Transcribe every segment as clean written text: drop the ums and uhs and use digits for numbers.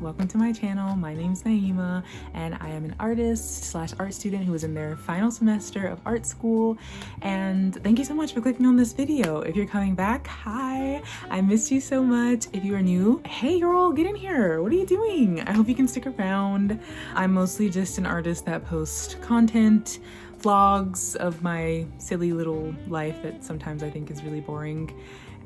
Welcome to my channel. My name's Naimah and I am an artist slash art student who is in their final semester of art school. And thank you so much for clicking on this video. If you're coming back, hi, I missed you so much. If you are new, hey girl, get in here. What are you doing? I hope you can stick around. I'm mostly just an artist that posts content, vlogs of my silly little life that sometimes I think is really boring.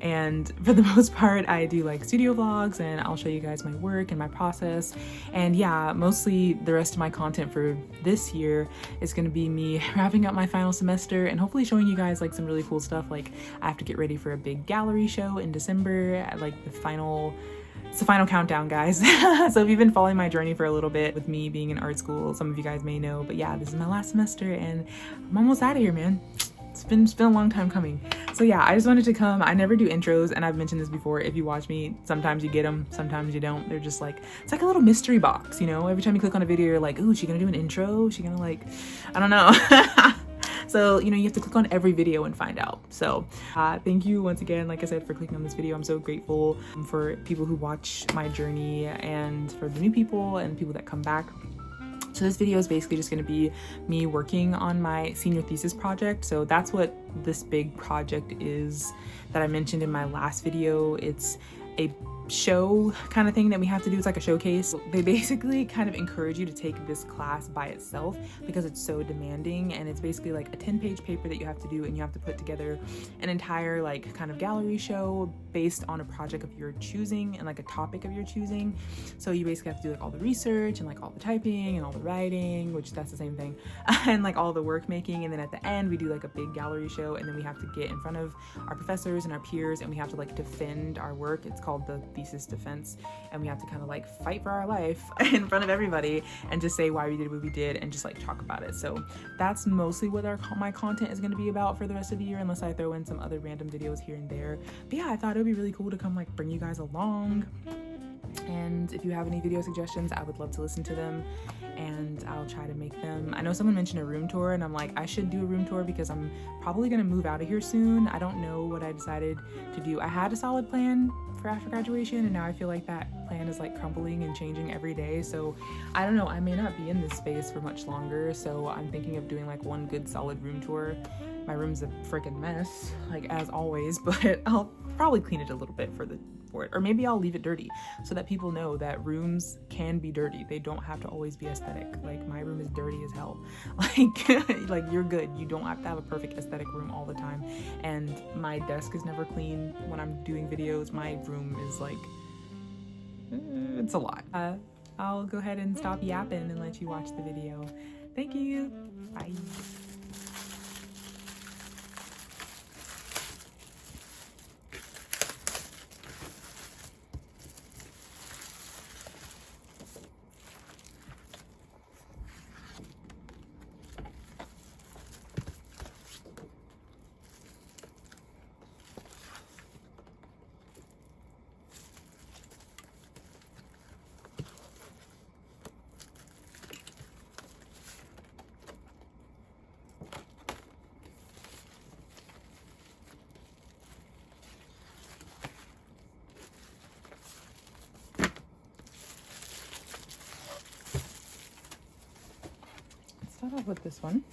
And for the most part, I do like studio vlogs and I'll show you guys my work and my process. And yeah, mostly the rest of my content for this year is going to be me wrapping up my final semester and hopefully showing you guys like some really cool stuff. Like I have to get ready for a big gallery show in December, like it's the final countdown, guys. So if you've been following my journey for a little bit with me being in art school, some of you guys may know, but yeah, this is my last semester and I'm almost out of here, man. It's been a long time coming. So yeah, I just wanted to come. I never do intros, and I've mentioned this before. If you watch me, sometimes you get them, sometimes you don't. They're just like, it's like a little mystery box, you know? Every time you click on a video, you're like, ooh, is she gonna do an intro? Is she gonna like, I don't know. So, you know, you have to click on every video and find out. So thank you once again, like I said, for clicking on this video. I'm so grateful for people who watch my journey and for the new people and people that come back. So this video is basically just going to be me working on my senior thesis project. So that's what this big project is that I mentioned in my last video. It's a show kind of thing that we have to do. It's like a showcase. They basically kind of encourage you to take this class by itself because it's so demanding, and it's basically like a 10-page paper that you have to do, and you have to put together an entire like kind of gallery show based on a project of your choosing and like a topic of your choosing. So you basically have to do like all the research and like all the typing and all the writing, which that's the same thing, and like all the work making, and then at the end we do like a big gallery show, and then we have to get in front of our professors and our peers, and we have to like defend our work. It's called the thesis defense, and we have to kind of like fight for our life in front of everybody and just say why we did what we did and just like talk about it. So that's mostly what my content is going to be about for the rest of the year, unless I throw in some other random videos here and there. But yeah, I thought it would be really cool to come like bring you guys along. And if you have any video suggestions, I would love to listen to them and I'll try to make them. I know someone mentioned a room tour, and I'm like, I should do a room tour because I'm probably gonna move out of here soon. I don't know what I decided to do. I had a solid plan for after graduation, and now I feel like that plan is like crumbling and changing every day. So I don't know, I may not be in this space for much longer. So I'm thinking of doing like one good solid room tour. My room's a freaking mess, like as always, but I'll probably clean it a little bit for it, or maybe I'll leave it dirty so that people know that rooms can be dirty. They don't have to always be aesthetic. Like my room is dirty as hell. Like you're good. You don't have to have a perfect aesthetic room all the time. And my desk is never clean when I'm doing videos. My room is like, it's a lot. I'll go ahead and stop yapping and let you watch the video. Thank you. Bye. Start off with this one.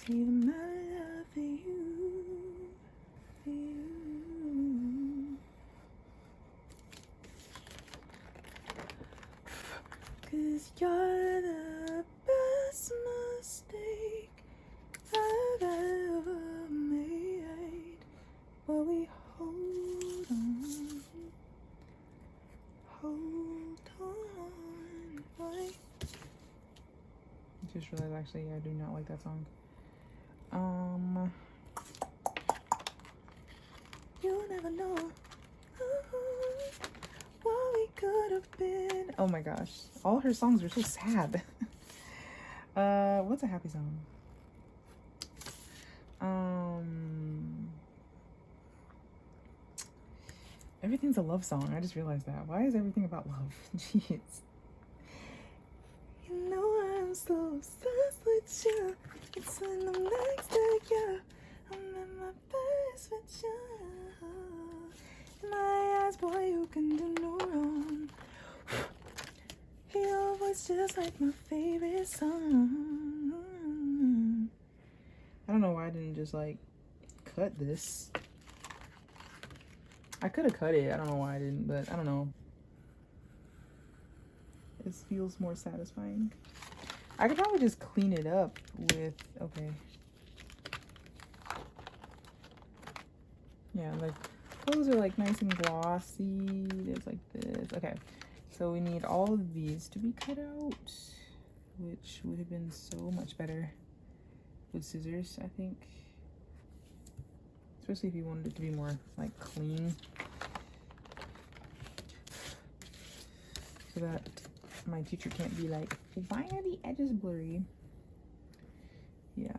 See the my love for you, for you. 'Cause you're the best mistake I've ever made. But we hold on, hold on. Just realized actually I do not like that song. You never know what we could have been. Oh my gosh, all her songs are so sad. What's a happy song? Everything's a love song. I just realized that. Why is everything about love? Jeez. You know I'm so obsessed with you. It's when I'm next to you. I'm at my best with you. In my eyes, boy, you can do no wrong. Your voice just like my favorite song. I don't know why I didn't just like cut this. I could have cut it. I don't know why I didn't, but I don't know. It feels more satisfying. I could probably just clean it up with, okay. Yeah, like those are like nice and glossy. There's like this. Okay, so we need all of these to be cut out, which would have been so much better with scissors, I think. Especially if you wanted it to be more like clean. So that my teacher can't be like, why are the edges blurry? Yeah.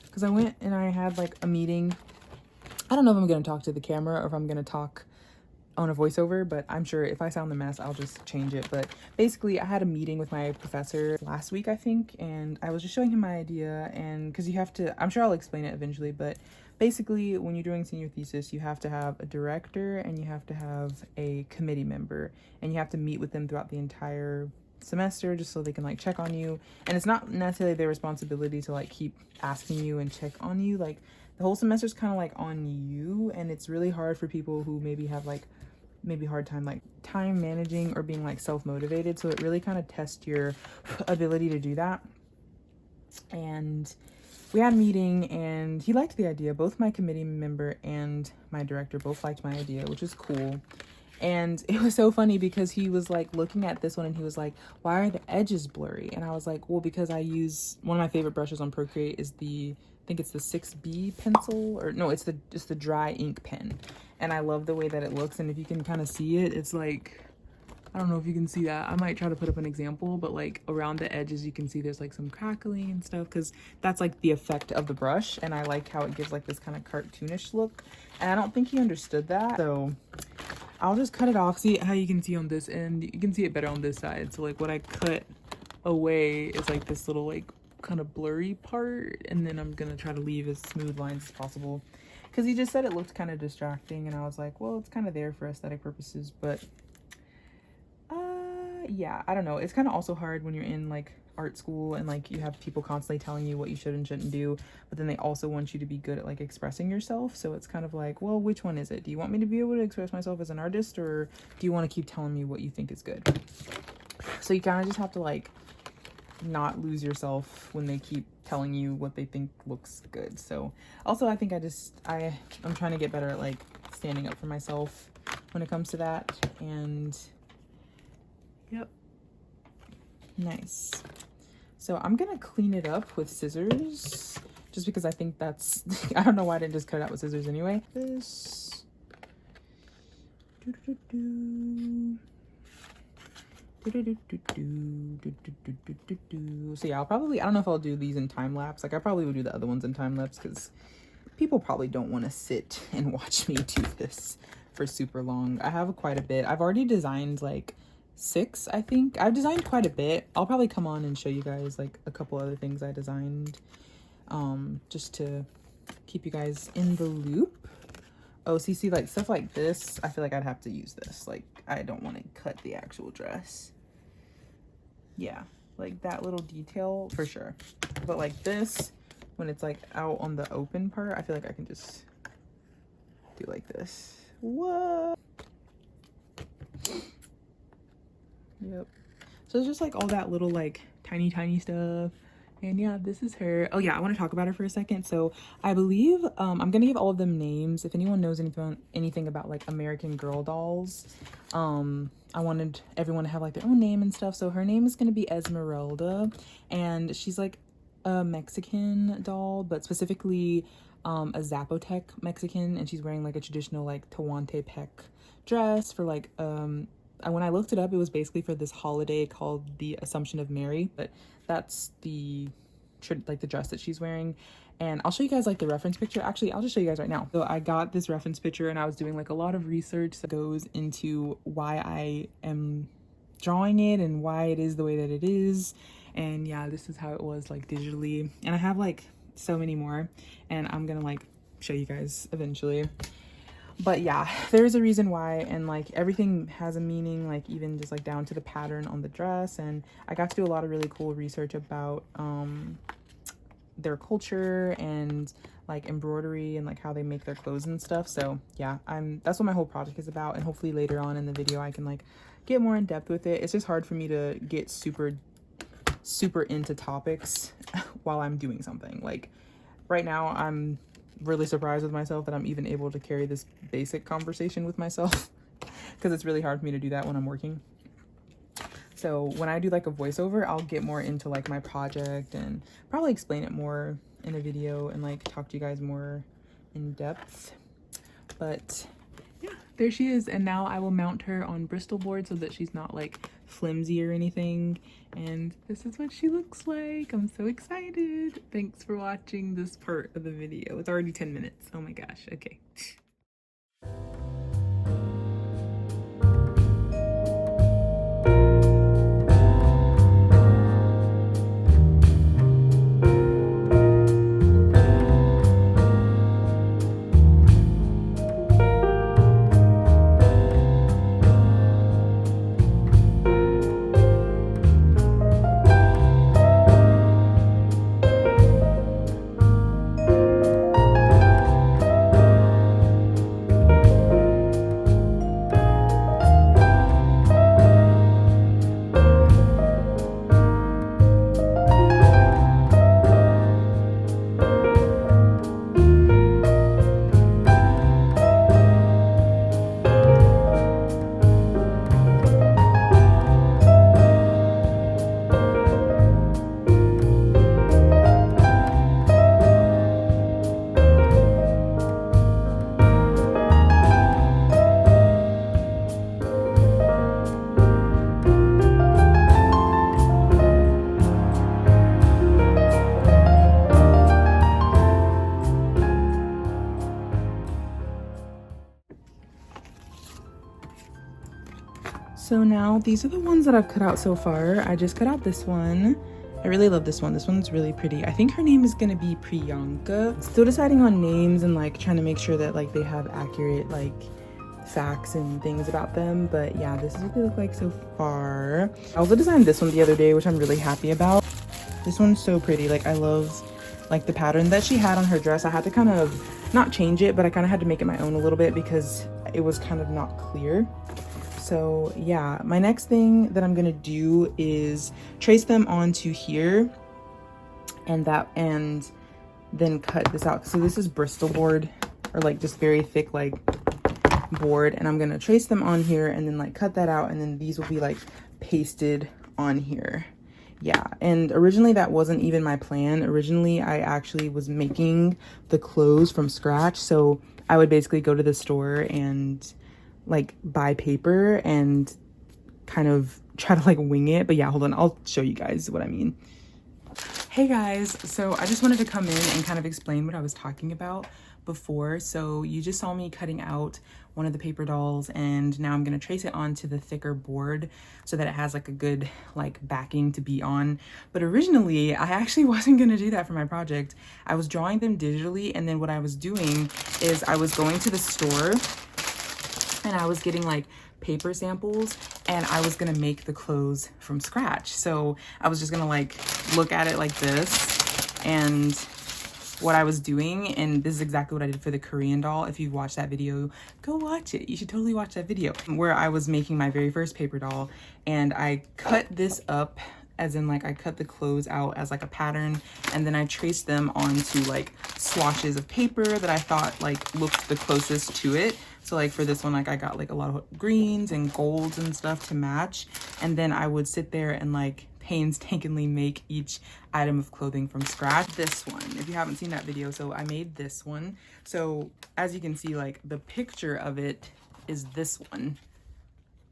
Because I went and I had like a meeting. I don't know if I'm going to talk to the camera or if I'm going to talk on a voiceover, but I'm sure if I sound a mess, I'll just change it. But basically, I had a meeting with my professor last week, I think, and I was just showing him my idea. And because you have to, I'm sure I'll explain it eventually, but basically, when you're doing senior thesis, you have to have a director and you have to have a committee member, and you have to meet with them throughout the entire semester just so they can like check on you. And it's not necessarily their responsibility to like keep asking you and check on you. Like the whole semester is kind of like on you, and it's really hard for people who maybe have like hard time like time managing or being like self-motivated. So it really kind of tests your ability to do that. And we had a meeting and he liked the idea. Both my committee member and my director both liked my idea, which is cool. And it was so funny because he was like looking at this one and he was like, why are the edges blurry? And I was like, well, because I use one of my favorite brushes on Procreate is the, I think it's the 6B pencil, or no, it's the dry ink pen. And I love the way that it looks. And if you can kind of see it, it's like, I don't know if you can see that. I might try to put up an example, but like around the edges, you can see there's like some crackling and stuff, because that's like the effect of the brush. And I like how it gives like this kind of cartoonish look. And I don't think he understood that. So I'll just cut it off. See how you can see on this end. You can see it better on this side. So like what I cut away is like this little like kind of blurry part. And then I'm going to try to leave as smooth lines as possible. Because he just said it looked kind of distracting. And I was like, well, it's kind of there for aesthetic purposes. But yeah, I don't know. It's kind of also hard when you're in like art school and like you have people constantly telling you what you should and shouldn't do, but then they also want you to be good at like expressing yourself. So it's kind of like, well, which one is it? Do you want me to be able to express myself as an artist, or do you want to keep telling me what you think is good? So you kind of just have to like not lose yourself when they keep telling you what they think looks good. So also I think I'm trying to get better at like standing up for myself when it comes to that. And yep, nice. So I'm gonna clean it up with scissors just because I think that's I don't know why I didn't just cut it out with scissors anyway. This so yeah, I don't know if I'll do these in time lapse. Like I probably would do the other ones in time lapse because people probably don't want to sit and watch me do this for super long. I have quite a bit. I've already designed like 6, I think. I've designed quite a bit. I'll probably come on and show you guys like a couple other things I designed just to keep you guys in the loop. Oh, see like stuff like this, I feel like I'd have to use this. Like I don't want to cut the actual dress. Yeah, like that little detail for sure. But like this, when it's like out on the open part, I feel like I can just do like this. What? Yep. So it's just like all that little like tiny stuff And yeah, this is her. Oh yeah, I want to talk about her for a second. So I believe I'm gonna give all of them names. If anyone knows anything about like American Girl dolls, I wanted everyone to have like their own name and stuff. So her name is gonna be Esmeralda, and she's like a Mexican doll, but specifically a Zapotec Mexican, and she's wearing like a traditional like Tehuantepec dress for like when I looked it up, it was basically for this holiday called the Assumption of Mary, but that's the like the dress that she's wearing. And I'll show you guys like the reference picture. Actually, I'll just show you guys right now. So I got this reference picture and I was doing like a lot of research that goes into why I am drawing it and why it is the way that it is. And yeah, this is how it was like digitally. And I have like so many more, and I'm gonna like show you guys eventually. But yeah, there's a reason why, and like everything has a meaning, like even just like down to the pattern on the dress. And I got to do a lot of really cool research about their culture and like embroidery and like how they make their clothes and stuff. So yeah, that's what my whole project is about, and hopefully later on in the video I can like get more in depth with it. It's just hard for me to get super into topics while I'm doing something. Like right now I'm really surprised with myself that I'm even able to carry this basic conversation with myself, because it's really hard for me to do that when I'm working. So when I do like a voiceover, I'll get more into like my project and probably explain it more in a video and like talk to you guys more in depth. But yeah, there she is. And now I will mount her on Bristol board so that she's not like flimsy or anything. And this is what she looks like. I'm so excited. Thanks for watching this part of the video. It's already 10 minutes. Oh my gosh. Okay. So now these are the ones that I've cut out so far. I just cut out this one. I really love this one. This one's really pretty. I think her name is gonna be Priyanka. Still deciding on names and like trying to make sure that like they have accurate like facts and things about them. But yeah, this is what they look like so far. I also designed this one the other day, which I'm really happy about. This one's so pretty. Like I love like the pattern that she had on her dress. I had to kind of not change it, but I kind of had to make it my own a little bit because it was kind of not clear. So yeah, my next thing that I'm gonna do is trace them onto here and then cut this out. So this is Bristol board, or like just very thick like board, and I'm gonna trace them on here and then like cut that out, and then these will be like pasted on here. Yeah, and originally that wasn't even my plan. Originally I actually was making the clothes from scratch, so I would basically go to the store and like buy paper and kind of try to like wing it. But yeah, hold on, I'll show you guys what I mean. Hey guys, so I just wanted to come in and kind of explain what I was talking about before. So you just saw me cutting out one of the paper dolls, and now I'm going to trace it onto the thicker board so that it has like a good like backing to be on. But originally I actually wasn't going to do that for my project. I was drawing them digitally, and then what I was doing is I was going to the store and I was getting like paper samples, and I was gonna make the clothes from scratch. So I was just gonna like look at it like this, and what I was doing, and this is exactly what I did for the Korean doll. If you've watched that video, go watch it. You should totally watch that video, where I was making my very first paper doll, and I cut this up as in like I cut the clothes out as like a pattern, and then I traced them onto like swatches of paper that I thought like looked the closest to it. So like for this one, like I got like a lot of greens and golds and stuff to match, and then I would sit there and like painstakingly make each item of clothing from scratch. This one, if you haven't seen that video, so I made this one. So as you can see, like the picture of it is this one.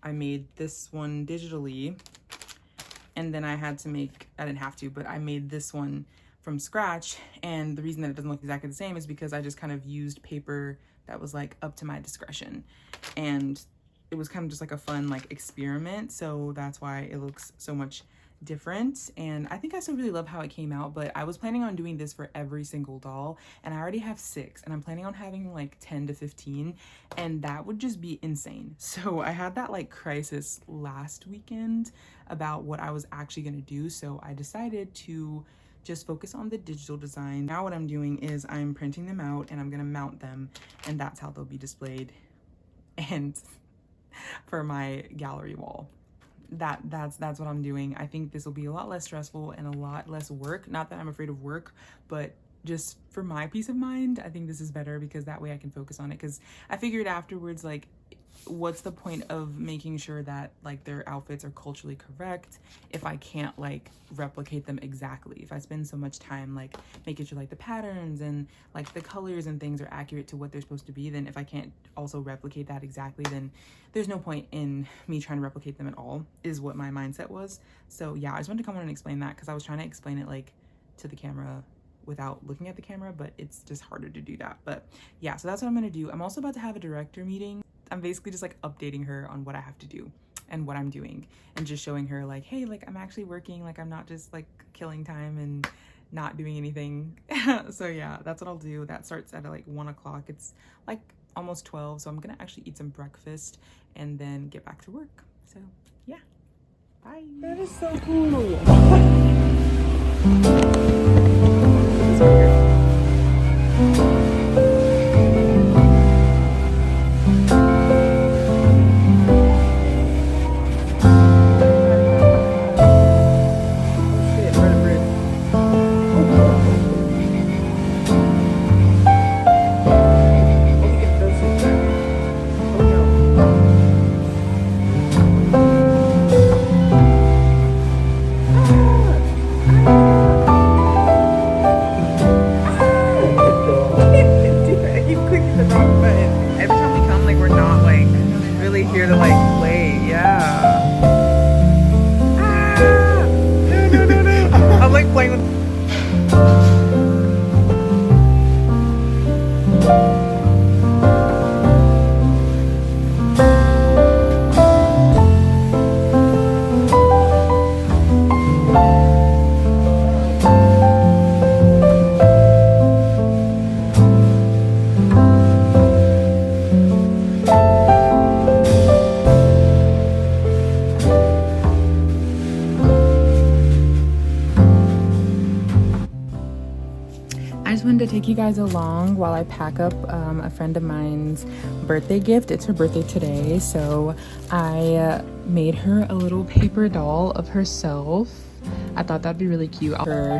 I made this one digitally, and then I had to make, I didn't have to, but I made this one from scratch. And the reason that it doesn't look exactly the same is because I just kind of used paper that was like up to my discretion, and it was kind of just like a fun like experiment. So that's why it looks so much different, and I think I still really love how it came out. But I was planning on doing this for every single doll, and I already have 6, and I'm planning on having like 10 to 15, and that would just be insane. So I had that like crisis last weekend about what I was actually gonna do, so I decided to just focus on the digital design. Now what I'm doing is I'm printing them out and I'm gonna mount them, and that's how they'll be displayed and for my gallery wall. That's what I'm doing. I think this will be a lot less stressful and a lot less work. Not that I'm afraid of work, but just for my peace of mind, I think this is better, because that way I can focus on it. Because I figured afterwards, like, what's the point of making sure that like their outfits are culturally correct if I can't like replicate them exactly? If I spend so much time like making sure like the patterns and like the colors and things are accurate to what they're supposed to be, then if I can't also replicate that exactly, then there's no point in me trying to replicate them at all, is what my mindset was. So yeah, I just wanted to come on and explain that, because I was trying to explain it like to the camera without looking at the camera, but it's just harder to do that. But yeah, so that's what I'm gonna do. I'm also about to have a director meeting. I'm basically just like updating her on what I have to do and what I'm doing, and just showing her like, hey, like I'm actually working, like I'm not just like killing time and not doing anything. So yeah, that's what I'll do. That starts at like 1 o'clock. It's like almost 12, so I'm gonna actually eat some breakfast and then get back to work. So yeah, bye. That is so cool. It's weird. To take you guys along while I pack up a friend of mine's birthday gift. It's her birthday today, so I made her a little paper doll of herself. I thought that'd be really cute.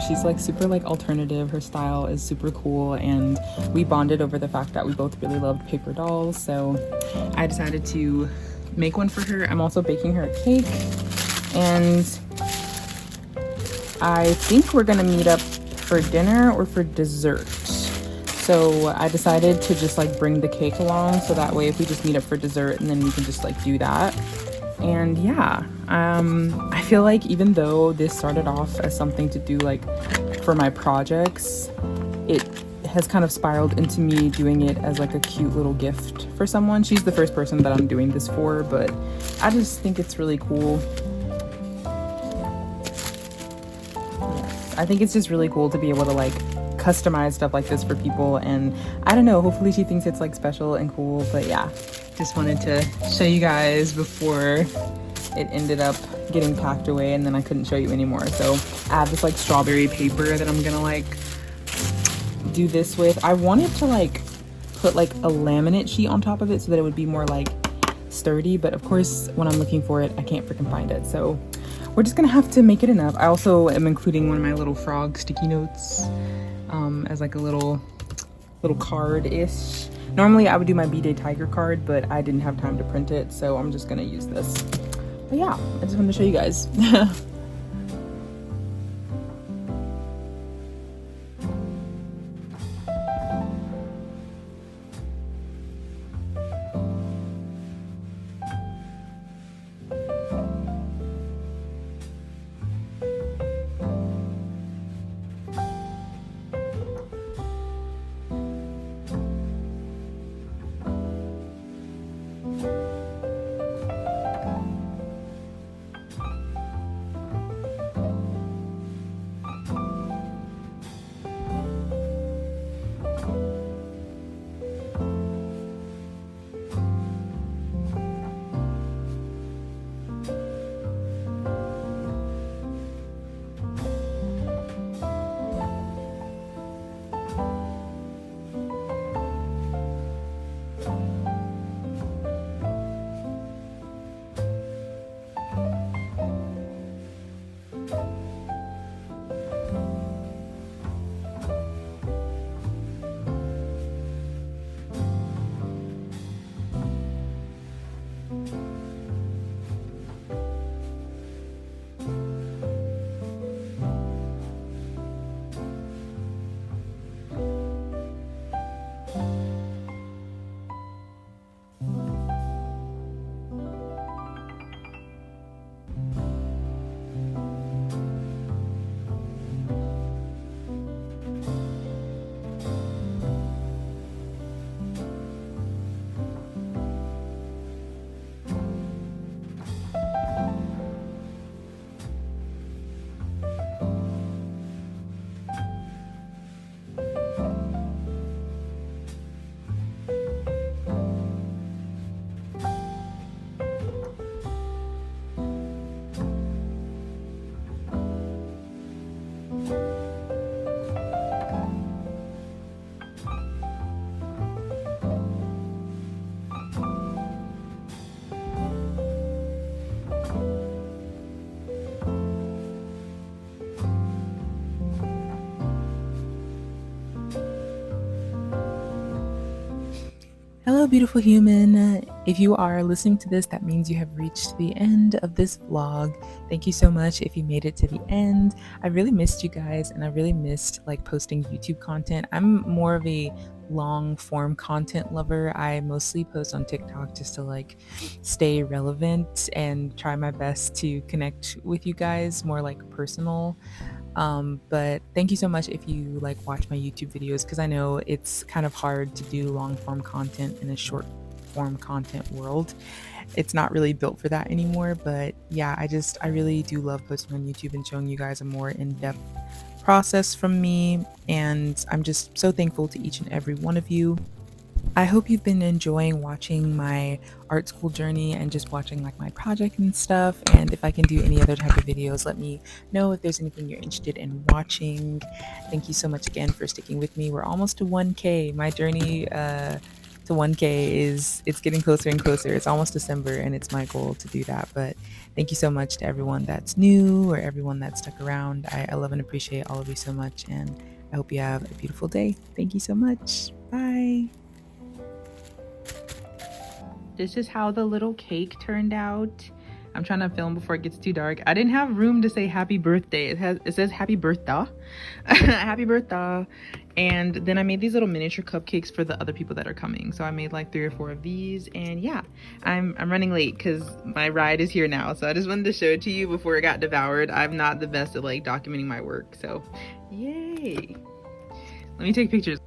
She's like super like alternative. Her style is super cool, and we bonded over the fact that we both really loved paper dolls, so I decided to make one for her. I'm also baking her a cake, and I think we're gonna meet up for dinner or for dessert. So I decided to just like bring the cake along, so that way if we just meet up for dessert, and then we can just like do that. And yeah, I feel like even though this started off as something to do like for my projects, it has kind of spiraled into me doing it as like a cute little gift for someone. She's the first person that I'm doing this for, but I just think it's really cool. I think it's just really cool to be able to like customize stuff like this for people, and I don't know, hopefully she thinks it's like special and cool. But yeah, just wanted to show you guys before it ended up getting packed away and then I couldn't show you anymore. So I have this like strawberry paper that I'm gonna like do this with. I wanted to like put like a laminate sheet on top of it so that it would be more like sturdy, but of course when I'm looking for it I can't freaking find it, so we're just gonna have to make it enough. I also am including one of my little frog sticky notes as like a little card-ish. Normally I would do my B-Day Tiger card, but I didn't have time to print it, so I'm just gonna use this. But yeah, I just wanted to show you guys. Hello, beautiful human. If you are listening to this, that means you have reached the end of this vlog. Thank you so much if you made it to the end. I really missed you guys, and I really missed like posting YouTube content. I'm more of a long form content lover. I mostly post on TikTok just to like stay relevant and try my best to connect with you guys more like personal. But thank you so much if you like watch my YouTube videos, because I know it's kind of hard to do long form content in a short form content world. It's not really built for that anymore, but yeah, I really do love posting on YouTube and showing you guys a more in-depth process from me, and I'm just so thankful to each and every one of you. I hope you've been enjoying watching my art school journey and just watching like my project and stuff. And if I can do any other type of videos, let me know if there's anything you're interested in watching. Thank you so much again for sticking with me. We're almost to 1K. My journey to 1K it's getting closer and closer. It's almost December and it's my goal to do that. But thank you so much to everyone that's new or everyone that stuck around. I love and appreciate all of you so much, and I hope you have a beautiful day. Thank you so much. Bye. This is how the little cake turned out. I'm trying to film before it gets too dark. I didn't have room to say happy birthday. It says happy birthday. Happy birthday. And then I made these little miniature cupcakes for the other people that are coming. So I made like 3 or 4 of these, and yeah, I'm running late because my ride is here now. So I just wanted to show it to you before it got devoured. I'm not the best at like documenting my work, so yay. Let me take pictures.